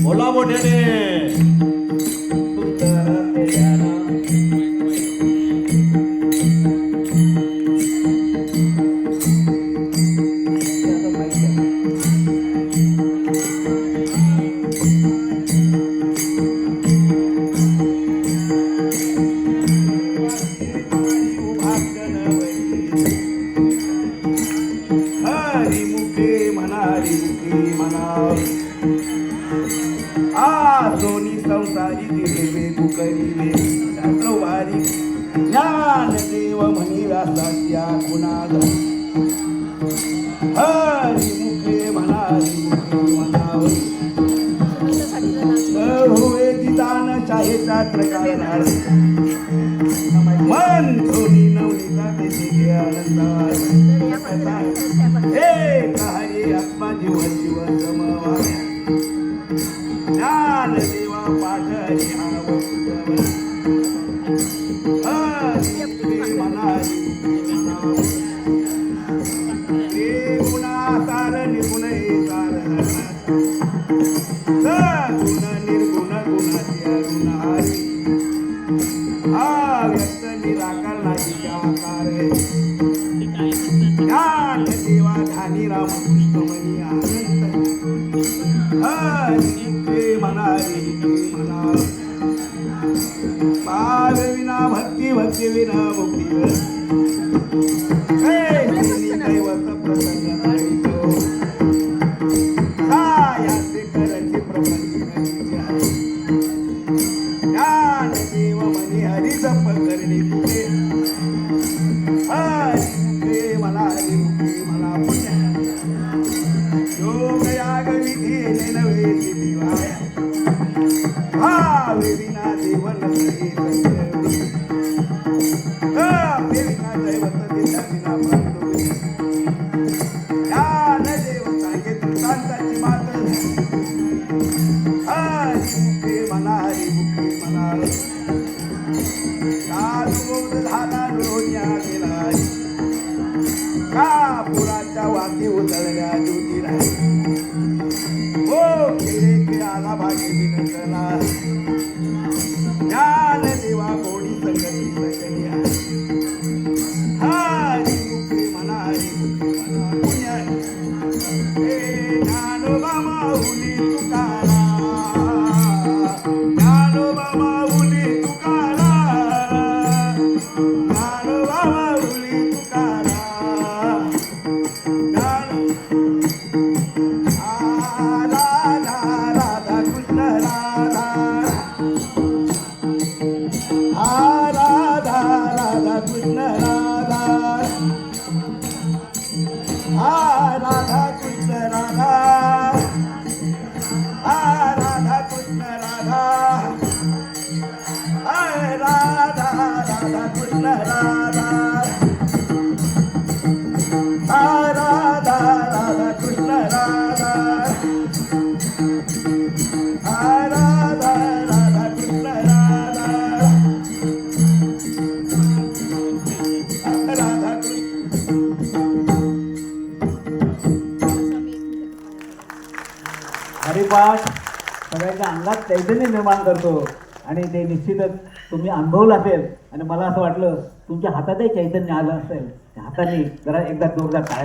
बोला मोठ्याने सोनी संसारी दिले कुकरीले शास्त्रवारी ज्ञान देव म्हणी व्यासाच्या गुणाग हरी मुखे म्हणारी मुखे म्हणावं होवे दिदान चाहे शास्त्र कारण मन सोनी नवनीता देते आनंद हे हरी आत्मा जीव जीव समवा ज्ञान देवा पाठरी गुणा सार निर्गुण गुण निर्गुण गुणाच्या गुणारी हा व्यक्त निराकार नाही आकार ज्ञान देवा ध्यानी रामकृष्ण मनी आनंद पाद विना भक्ती भक्ती विना मुक्ती दैवत प्रसन्न ज्ञान देव मनी हरी जप करणे तुझे हरी मला हरी मुक्ती मला पुण्य योग याग विधी नवे दिवाया वेदिना देवन वेदिना दैवत दिना ज्ञान देव सांगे तुतांताची मात हरी म्हणा हरी मुखे म्हणा साधुबोध झाला लोण्या गेला का पुराच्या वाती उतरल्या ज्योतीला ओ खेळे के आला भागे विनंतला ज्ञान देवा गोडी संगती संगल्या हरी मुखे म्हणा हरी मुखे म्हणा पुण्य हे ज्ञानोबा माऊली तुकारा ज्ञानोबा माऊली तुकारा ज्ञानोबा माऊली तुकारा राधा कृष्ण राधा राधा कृष्ण राधा राधा राधा कृष्ण राधा राधा राधा कृष्ण राधा राधा राधा कृष्ण राधा राधा हरिपाठ सगळ्यांच्या अंगात चैतन्य निर्माण करतो आणि ते निश्चितच तुम्ही अनुभवलं असेल आणि मला असं वाटलं तुमच्या हातातही चैतन्य आलं असेल हाताने जरा एकदा जोरदार टाळ्या